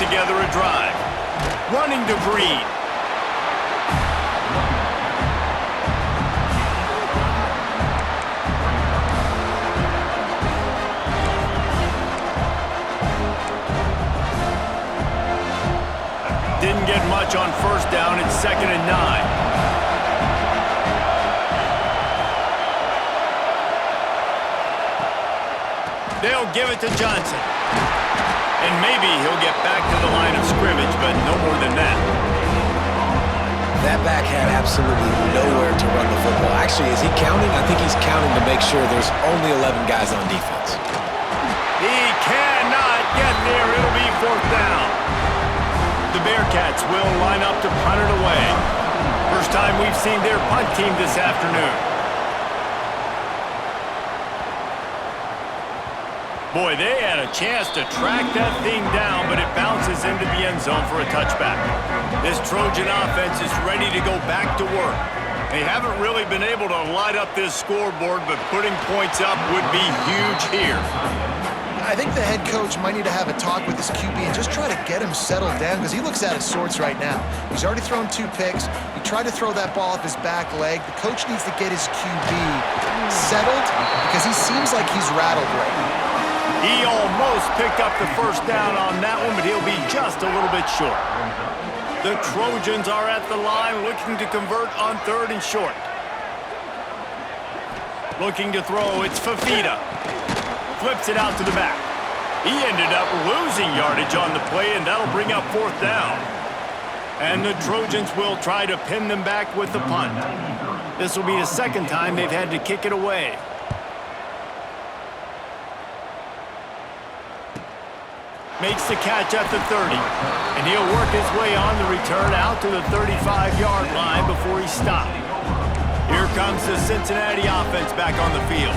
together a drive. Running to Breed. Didn't get much on first down. It's 2nd and 9. They'll give it to Johnson. And maybe he'll get back to the line of scrimmage, but no more than that. That back had absolutely nowhere to run the football. Actually, is he counting? I think he's counting to make sure there's only 11 guys on defense. He cannot get there. It'll be 4th down. The Bearcats will line up to punt it away. First time we've seen their punt team this afternoon. Boy, they had a chance to track that thing down, but it bounces into the end zone for a touchback. This Trojan offense is ready to go back to work. They haven't really been able to light up this scoreboard, but putting points up would be huge here. I think the head coach might need to have a talk with his QB and just try to get him settled down because he looks out of sorts right now. He's already thrown 2 picks. He tried to throw that ball off his back leg. The coach needs to get his QB settled because he seems like he's rattled right now. He almost picked up the first down on that one, but he'll be just a little bit short. The Trojans are at the line looking to convert on 3rd and short. Looking to throw, it's Fafita. Flips it out to the back. He ended up losing yardage on the play, and that'll bring up 4th down. And the Trojans will try to pin them back with the punt. This will be the 2nd time they've had to kick it away. Makes the catch at the 30, and he'll work his way on the return out to the 35-yard line before he's stopped. Here comes the Cincinnati offense back on the field.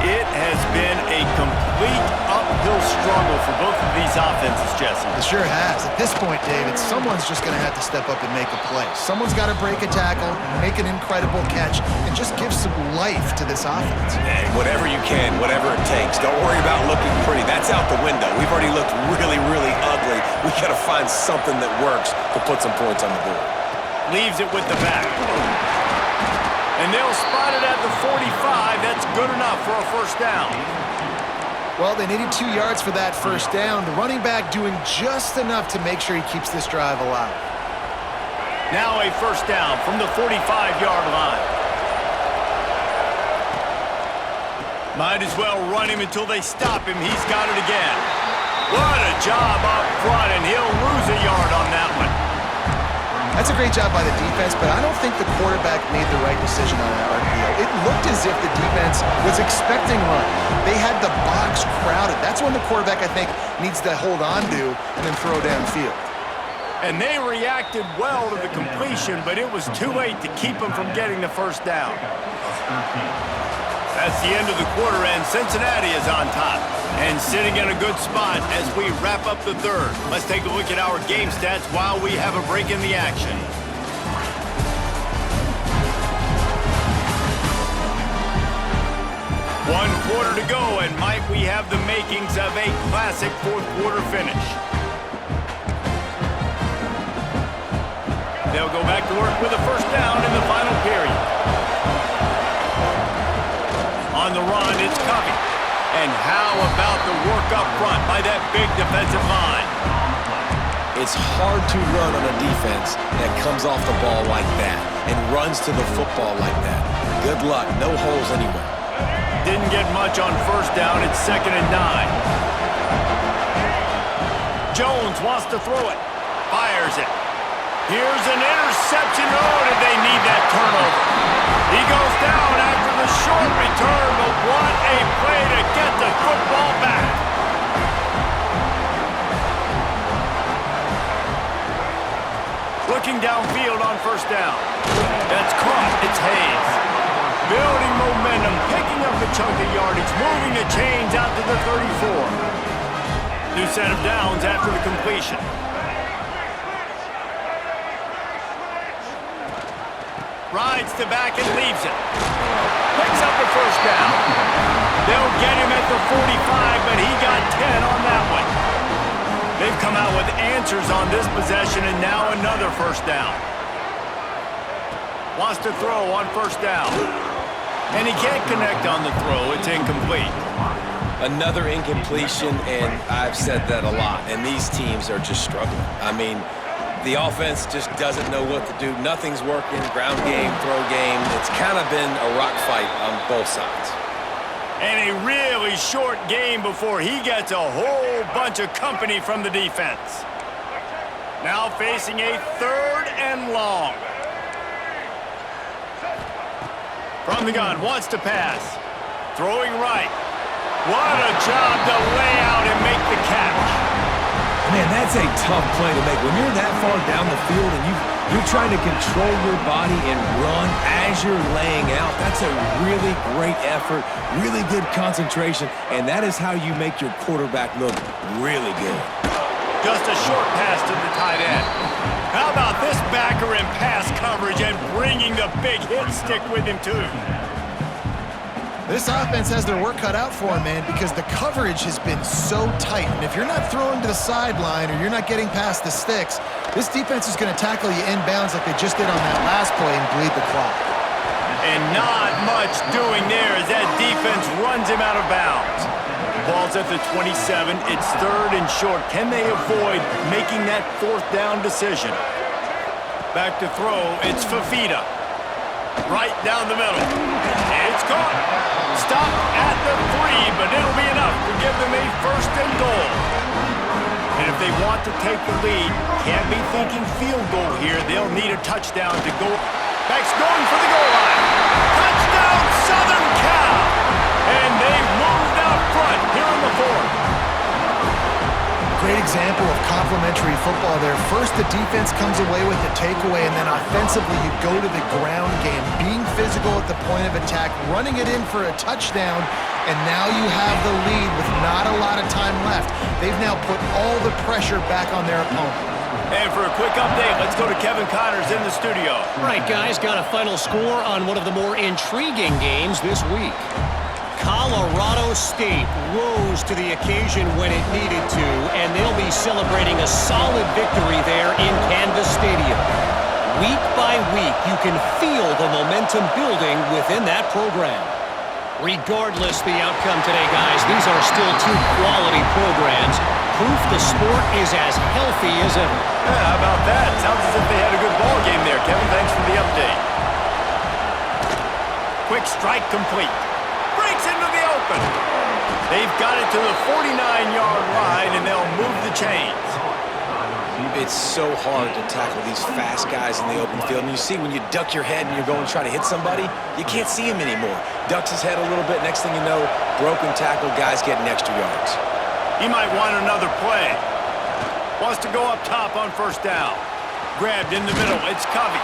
It has been a complete uphill struggle for both of these offenses, Jesse. It sure has. At this point, David, someone's just going to have to step up and make a play. Someone's got to break a tackle, make an incredible catch, and just give some life to this offense. Hey, whatever you can, whatever it takes. Don't worry about looking pretty. That's out the window. We've already looked really, really ugly. We got to find something that works to put some points on the board. Leaves it with the back. And they'll spot it at the 45. That's good enough for a first down. Well, they needed 2 yards for that first down. The running back doing just enough to make sure he keeps this drive alive. Now a first down from the 45-yard line. Might as well run him until they stop him. He's got it again. What a job up front, and he'll lose a yard on that one. That's a great job by the defense, but I don't think the quarterback made the right decision on that RPO. It looked as if the defense was expecting run. They had the box crowded. That's when the quarterback, I think, needs to hold on to and then throw downfield. And they reacted well to the completion, but it was too late to keep them from getting the first down. That's the end of the quarter, and Cincinnati is on top and sitting in a good spot as we wrap up the 3rd. Let's take a look at our game stats while we have a break in the action. One quarter to go, and Mike, we have the makings of a classic 4th quarter finish. They'll go back to work with a first down in the final period. On the run, it's Covey. And how about the work up front by that big defensive line? It's hard to run on a defense that comes off the ball like that and runs to the football like that. Good luck. No holes anywhere. Didn't get much on first down. It's 2nd and 9. Jones wants to throw it. Fires it. Here's an interception. Oh, did they need that turnover? He goes down after the short return, but what a play to get the football back. Looking downfield on first down. That's caught. It's Hayes. Building momentum, picking up a chunk of yardage, moving the chains out to the 34. New set of downs after the completion. Rides to back and leaves it. Picks up the first down. They'll get him at the 45, but he got 10 on that one. They've come out with answers on this possession, and now another first down. Wants to throw on first down. And he can't connect on the throw. It's incomplete. Another incompletion, and I've said that a lot, and these teams are just struggling. I mean, the offense just doesn't know what to do. Nothing's working, ground game, throw game. It's kind of been a rock fight on both sides. And a really short game before he gets a whole bunch of company from the defense. Now facing a 3rd and long. From the gun, wants to pass. Throwing right. What a job to lay out and make the catch. Man, that's a tough play to make. When you're that far down the field and you're trying to control your body and run as you're laying out, that's a really great effort, really good concentration, and that is how you make your quarterback look really good. Just a short pass to the tight end. How about this backer in pass coverage and bringing the big hit stick with him, too? This offense has their work cut out for them, man, because the coverage has been so tight. And if you're not throwing to the sideline or you're not getting past the sticks, this defense is going to tackle you inbounds like they just did on that last play and bleed the clock. And not much doing there as that defense runs him out of bounds. Ball's at the 27. It's 3rd and short. Can they avoid making that 4th down decision? Back to throw. It's Fafita. Right down the middle. It's caught. Stop at the 3, but it'll be enough to give them a 1st and goal. And if they want to take the lead, can't be thinking field goal here. They'll need a touchdown to go. Back's going for the goal line. Touchdown, Southern Cal. And they've moved out front here in the 4th. Great example of complementary football there. First, the defense comes away with the takeaway, and then offensively, you go to the ground game, being physical at the point of attack, running it in for a touchdown, and now you have the lead with not a lot of time left. They've now put all the pressure back on their opponent. And for a quick update, let's go to Kevin Connors in the studio. Right, guys, got a final score on one of the more intriguing games this week. Colorado State rose to the occasion when it needed to, and they'll be celebrating a solid victory there in Canvas Stadium. Week by week, you can feel the momentum building within that program. Regardless the outcome today, guys, these are still 2 quality programs. Proof the sport is as healthy as ever. Yeah, how about that? Sounds as if they had a good ball game there, Kevin. Thanks for the update. Quick strike complete. Breaks into the open. They've got it to the 49-yard line, and they'll move the chains. It's so hard to tackle these fast guys in the open field. And you see when you duck your head and you're going to try to hit somebody, you can't see him anymore. Ducks his head a little bit. Next thing you know, broken tackle, guys getting extra yards. He might want another play. Wants to go up top on first down. Grabbed in the middle. It's Covey.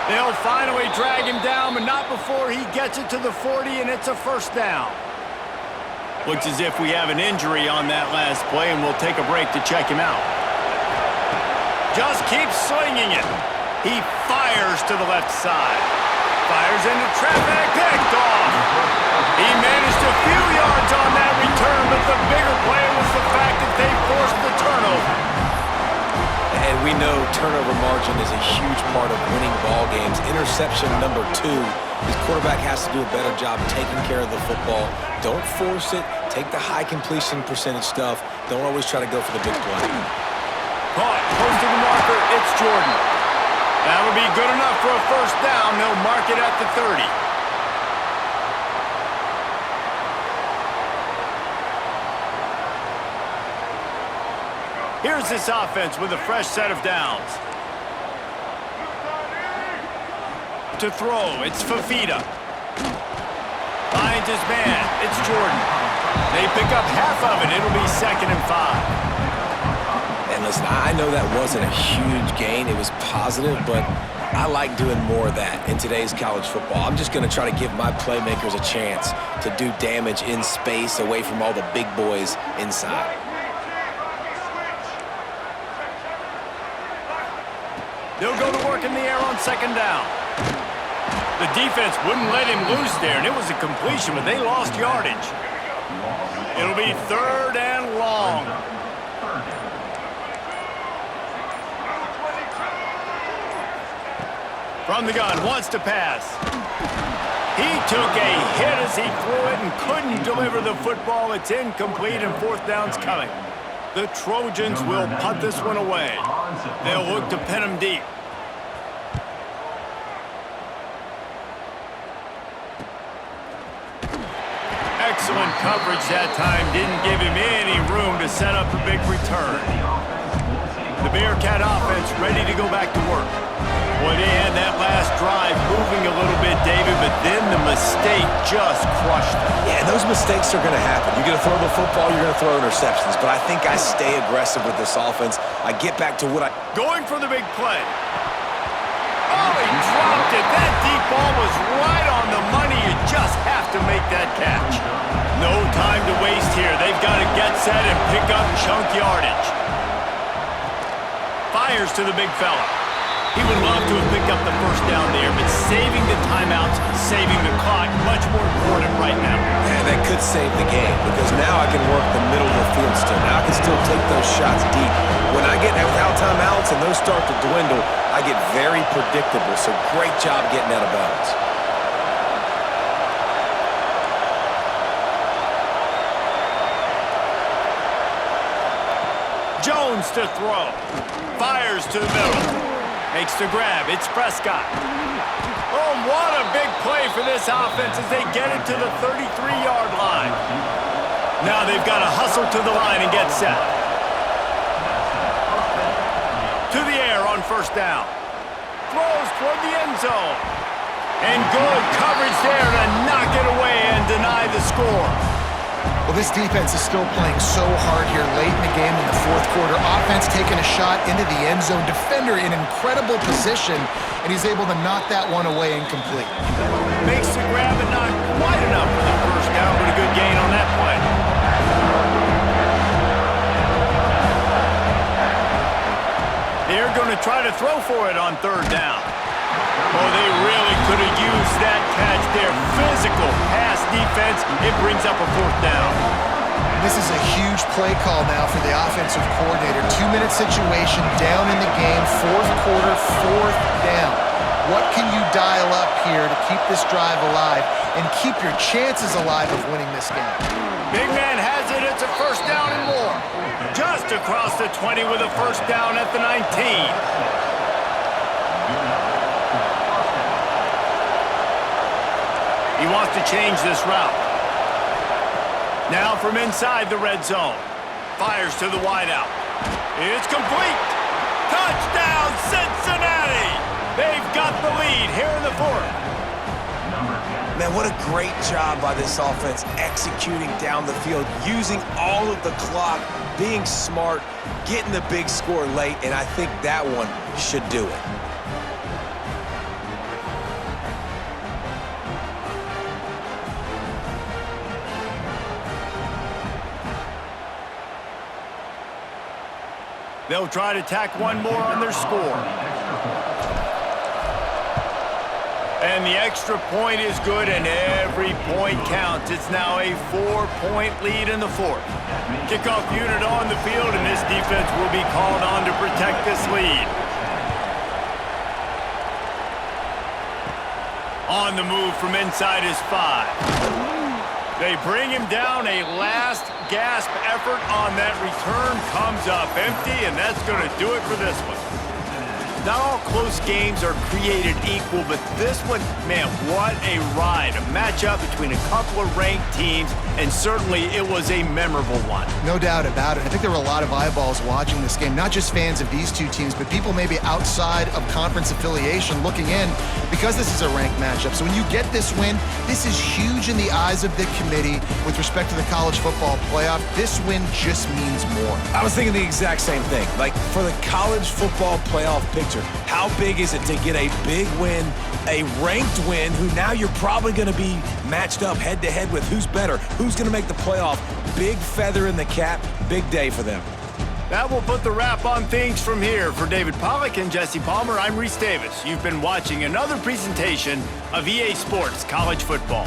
They'll finally drag him down, but not before he gets it to the 40, and it's a first down. Looks as if we have an injury on that last play, and we'll take a break to check him out. Just keeps slinging it. He fires to the left side. Fires into traffic, picked off. He managed a few yards on that return, but the bigger play was the fact that they forced the turnover. And we know turnover margin is a huge part of winning ball games. Interception number 2. His quarterback has to do a better job taking care of the football. Don't force it. Take the high completion percentage stuff. Don't always try to go for the big play. Caught, close to the marker, it's Jordan. That would be good enough for a first down. They'll mark it at the 30. Here's this offense with a fresh set of downs. To throw, it's Fafita. Finds his man, it's Jordan. They pick up half of it. It'll be 2nd and 5. And listen, I know that wasn't a huge gain. It was positive, but I like doing more of that in today's college football. I'm just going to try to give my playmakers a chance to do damage in space away from all the big boys inside. They'll go to work in the air on 2nd down. The defense wouldn't let him loose there, and it was a completion, but they lost yardage. It'll be 3rd and long. From the gun, wants to pass. He took a hit as he threw it and couldn't deliver the football. It's incomplete and fourth down's coming. The Trojans will punt this one away. They'll look to pin him deep. Excellent coverage that time. Didn't give him any room to set up a big return. The Bearcat offense ready to go back to work. Well, they had that last drive moving a little bit, David, but then the mistake just crushed them. Yeah, and those mistakes are going to happen. You're going to throw the football, you're going to throw interceptions. But I think I stay aggressive with this offense. I get back to what I... Going for the big play. Oh, he dropped it. That deep ball was right on the money. You just have to make that catch. No time to waste here. They've got to get set and pick up chunk yardage. Fires to the big fella. He would love to have picked up the first down there, but saving the timeouts, saving the clock, much more important right now. And that could save the game, because now I can work the middle of the field still. Now I can still take those shots deep. When I get without timeouts and those start to dwindle, I get very predictable. So great job getting out of bounds. Jones to throw. Fires to the middle. Makes the grab. It's Prescott. Oh, what a big play for this offense as they get it to the 33-yard line. Now they've got to hustle to the line and get set. To the air on first down. Throws toward the end zone. And good coverage there to knock it away and deny the score. Well, this defense is still playing so hard here late in the game in the fourth quarter. Offense taking a shot into the end zone. Defender in incredible position, and he's able to knock that one away incomplete. Makes the grab and not quite enough for the first down, but a good gain on that play. They're going to try to throw for it on third down. Oh, they really could have used that catch there. Physical pass defense. It brings up a fourth down. This is a huge play call now for the offensive coordinator. 2-minute situation, down in the game, fourth quarter, fourth down. What can you dial up here to keep this drive alive and keep your chances alive of winning this game? Big man has it. It's a first down and more. Just across the 20 with a first down at the 19. He wants to change this route. Now from inside the red zone. Fires to the wideout. It's complete. Touchdown, Cincinnati! They've got the lead here in the fourth. Man, what a great job by this offense executing down the field, using all of the clock, being smart, getting the big score late, and I think that one should do it. They'll try to tack one more on their score. And the extra point is good, and every point counts. It's now a 4-point lead in the fourth. Kickoff unit on the field, and this defense will be called on to protect this lead. On the move from inside his 5. They bring him down. A last gasp effort on that return comes up empty, and that's going to do it for this one. Not all close games are created equal, but this one, man, what a ride. A matchup between a couple of ranked teams, and certainly it was a memorable one. No doubt about it. I think there were a lot of eyeballs watching this game, not just fans of these two teams, but people maybe outside of conference affiliation looking in because this is a ranked matchup. So when you get this win, this is huge in the eyes of the committee with respect to the college football playoff. This win just means more. I was thinking the exact same thing. Like, for the college football playoff picture, how big is it to get a big win, a ranked win, who now you're probably going to be matched up head-to-head with who's better, who's going to make the playoff. Big feather in the cap, big day for them. That will put the wrap on things from here. For David Pollack and Jesse Palmer, I'm Reese Davis. You've been watching another presentation of EA Sports College Football.